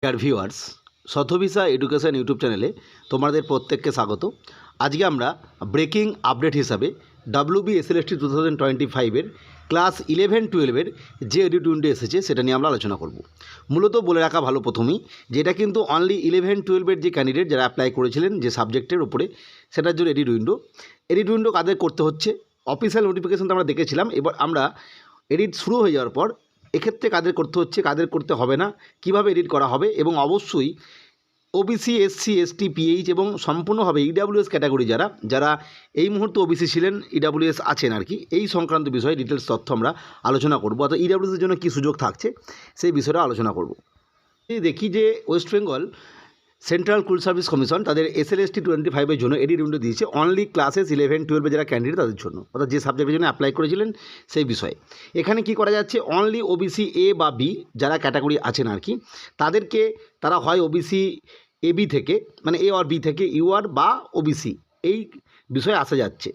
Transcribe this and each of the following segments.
Dear viewers, শতভিসা education YouTube চ্যানেলে তোমাদের প্রত্যেককে স্বাগত। আজকে আমরা ব্রেকিং আপডেট হিসাবে WBSLST 2025-এর ক্লাস 11-12-এর যে এডিট উইন্ডো এসেছে সেটা নিয়ে আমরা আলোচনা করব। মূলত বলে রাখা ভালো প্রথমেই, যেটা কিন্তু অনলি 11-12-এর যে ক্যান্ডিডেট যারা অ্যাপ্লাই করেছিলেন যে সাবজেক্টের উপরে, সেটার জন্য এডিট উইন্ডো কাদের করতে হচ্ছে, অফিসিয়াল নোটিফিকেশন তো আমরা দেখেছিলাম। এবার আমরা এডিট শুরু হয়ে যাওয়ার পর এক্ষেত্রে কাদের করতে হচ্ছে, কাদের করতে হবে না, কিভাবে এডিট করা হবে, এবং অবশ্যই ওবিসি, এসসি, এসটি, পিএইচ এবং সম্পূর্ণভাবে ইডাব্লিউএস ক্যাটাগরি যারা এই মুহূর্তে ওবিসি ছিলেন, ইডাব্লিউএস আছেন আর কি, এই সংক্রান্ত বিষয়ে ডিটেলস তথ্য আমরা আলোচনা করব। অর্থাৎ ইডাব্লিউএসের জন্য কী সুযোগ থাকছে সেই বিষয়টা আলোচনা করব। দেখি যে West Bengal central school service commission তাদের SLST 25-এর জন্য এডিট উইন্ডো দিয়েছে অনলি ক্লাসেস 11-12 যারা ক্যান্ডিডেট তাদের জন্য, অর্থাৎ যে সাবজেক্টের জন্য অ্যাপ্লাই করেছিলেন সেই বিষয়ে। এখানে কি করা যাচ্ছে, অনলি ওবিসি এ বা বি যারা ক্যাটাগরি আছেন আর কি, তাদেরকে তারা হয় ওবিসি এবি থেকে, মানে এ আর বি থেকে ইউআর বা ওবিসি, এই বিষয়ে আসা যাচ্ছে।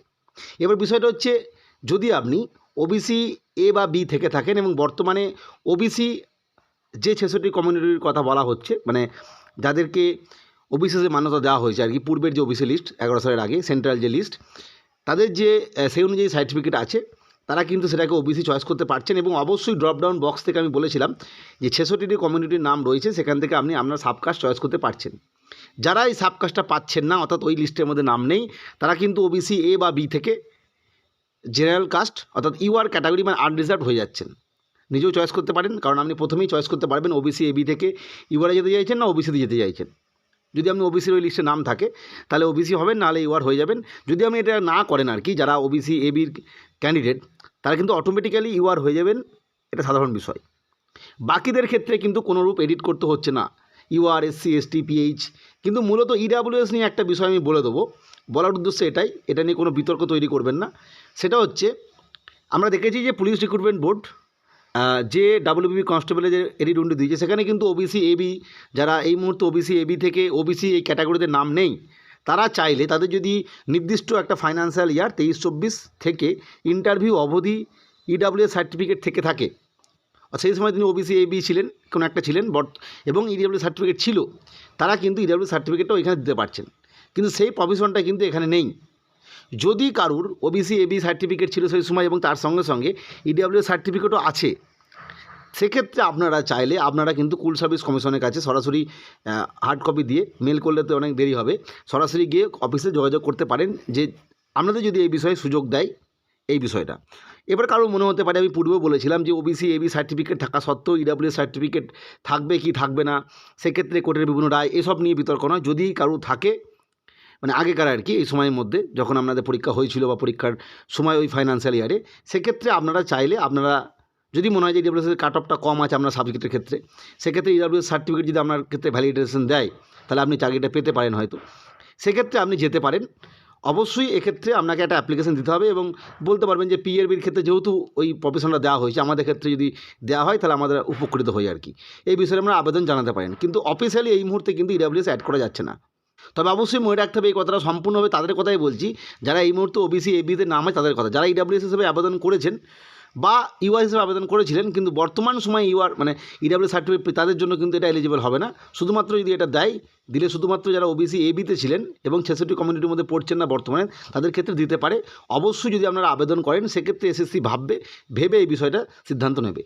এবার বিষয়টা হচ্ছে, যদি আপনি ওবিসি এ বা বি থেকে থাকেন এবং বর্তমানে ওবিসি যে 66 কমিউনিটির কথা বলা হচ্ছে, মানে যাদেরকে ওবিসিতে মান্যতা দেওয়া হয়েছে আর কি, পূর্বের যে ওবিসি লিস্ট 11 সালের আগে সেন্ট্রাল যে লিস্ট, তাদের যে সেই অনুযায়ী সার্টিফিকেট আছে, তারা কিন্তু সেটাকে ওবিসি চয়েস করতে পারছেন। এবং অবশ্যই ড্রপডাউন বক্স থেকে আমি বলেছিলাম যে 66টি কমিউনিটির নাম রয়েছে, সেখান থেকে আপনি আপনার সাবকাস্ট চয়েস করতে পারছেন। যারা এই সাবকাস্টটা পাচ্ছেন না, অর্থাৎ ওই লিস্টের মধ্যে নাম নেই, তারা কিন্তু ওবিসি এ বা বি থেকে জেনারেল কাস্ট অর্থাৎ ইউআর ক্যাটাগরি মানে আনরিজার্ভ হয়ে যাচ্ছেন। নিজেও চয়েস করতে পারেন, কারণ আপনি প্রথমেই চয়েস করতে পারবেন ওবিসি এবি থেকে ইউআরে যেতে চাইছেন না ওবিসিতে যেতে চাইছেন। যদি আপনি ওবিসির ওই লিস্টে নাম থাকে তাহলে ওবিসি হবেন, নাহলে ইউআর হয়ে যাবেন। যদি আপনি এটা না করেন আর কি, যারা ওবিসি এবির ক্যান্ডিডেট তারা কিন্তু অটোমেটিক্যালি ইউআর হয়ে যাবেন, এটা সাধারণ বিষয়। বাকিদের ক্ষেত্রে কিন্তু কোনোরূপ এডিট করতে হচ্ছে না, ইউআর, এসসি, এসটি, পিএইচ। কিন্তু মূলত ইডাব্লিউএস নিয়ে একটা বিষয় আমি বলে দেবো, বলার উদ্দেশ্য এটাই, এটা নিয়ে কোনো বিতর্ক তৈরি করবেন না। সেটা হচ্ছে, আমরা দেখেছি যে পুলিশ রিক্রুটমেন্ট বোর্ড যে WBB কনস্টেবলের যে এডিট উইন্ডো দিয়েছে, সেখানে কিন্তু ওবিসি এবি যারা এই মুহূর্তে ওবিসি এবি থেকে ওবিসি এই ক্যাটাগরিতে নাম নেই, তারা চাইলে তাদের যদি নির্দিষ্ট একটা ফাইন্যান্সিয়াল ইয়ার 23-24 থেকে ইন্টারভিউ অবধি ইডাব্লিউএস সার্টিফিকেট থেকে থাকে, সেই সময় তিনি ওবিসি এবি ছিলেন, কোনো একটা ছিলেন এবং ইডাব্লিউ সার্টিফিকেট ছিল, তারা কিন্তু ইডাব্লিউ সার্টিফিকেটটাও এখানে দিতে পারছেন। কিন্তু সেই প্রভিশনটা কিন্তু এখানে নেই। যদি কারুর ওবিসি এবি সার্টিফিকেট ছিল সেই সময় এবং তার সঙ্গে সঙ্গে ইডাব্লিউ সার্টিফিকেটও আছে, সেক্ষেত্রে আপনারা চাইলে আপনারা কিন্তু স্কুল সার্ভিস কমিশনের কাছে সরাসরি হার্ড কপি দিয়ে, মেল করলে তো অনেক দেরি হবে, সরাসরি গিয়ে অফিসে যোগাযোগ করতে পারেন যে আপনাদের যদি এই বিষয়ে সুযোগ দেয় এই বিষয়টা। এবার কারো মনে হতে পারে, আমি পূর্বেও বলেছিলাম যে ওবিসি এবি সার্টিফিকেট থাকা সত্ত্বেও ইডাব্লিউ সার্টিফিকেট থাকবে কি থাকবে না, সেক্ষেত্রে কোর্টের বিভিন্ন রায়, এসব নিয়ে বিতর্ক নয়। যদি কারো থাকে, মানে আগেকার আর কি, এই সময়ের মধ্যে যখন আপনাদের পরীক্ষা হয়েছিল বা পরীক্ষার সময় ওই ফাইন্যান্সিয়াল ইয়ারে, সেক্ষেত্রে আপনারা চাইলে, আপনারা যদি মনে হয় যে ইডাব্লিউএসের কাট অফটা কম আছে আপনার সাবজেক্টের ক্ষেত্রে, সেক্ষেত্রে ইডাব্লিউএস সার্টিফিকেট যদি আপনার ক্ষেত্রে ভ্যালিডেশন দেয়, তাহলে আপনি চাকরিটা পেতে পারেন হয়তো, সেক্ষেত্রে আপনি যেতে পারেন। অবশ্যই এক্ষেত্রে আপনাকে একটা অ্যাপ্লিকেশন দিতে হবে এবং বলতে পারবেন যে পিএরবির ক্ষেত্রে যেহেতু ওই প্রফেশনটা দেওয়া হয়েছে, আমাদের ক্ষেত্রে যদি দেওয়া হয় তাহলে আমাদের উপকৃত হই আর কি, এই বিষয়ে আমরা আবেদন জানাতে পারেন। কিন্তু অফিসিয়ালি এই মুহূর্তে কিন্তু ইডাব্লিউএস অ্যাড করা যাচ্ছে না। তবে অবশ্যই মনে রাখতে হবে, এই কথাটা সম্পূর্ণভাবে তাদের কথাই বলছি যারা এই মুহূর্তে ওবিসি এবিতে নাম হয় তাদের কথা, যারা ইডাব্লিউএস হিসেবে আবেদন করেছেন বা ইউআর হিসেবে আবেদন করেছিলেন, কিন্তু বর্তমান সময় ইউআর মানে ইডাব্লিউ সার্টিফিকেট তাদের জন্য কিন্তু এটা এলিজিবল হবে না। শুধুমাত্র যদি এটা দিলে শুধুমাত্র যারা ওবিসি এবিতে ছিলেন এবং 66 কমিউনিটির মধ্যে পড়ছেন না বর্তমানে, তাদের ক্ষেত্রে দিতে পারে। অবশ্যই যদি আপনারা আবেদন করেন, সেক্ষেত্রে SSC ভেবে এই বিষয়টা সিদ্ধান্ত নেবে।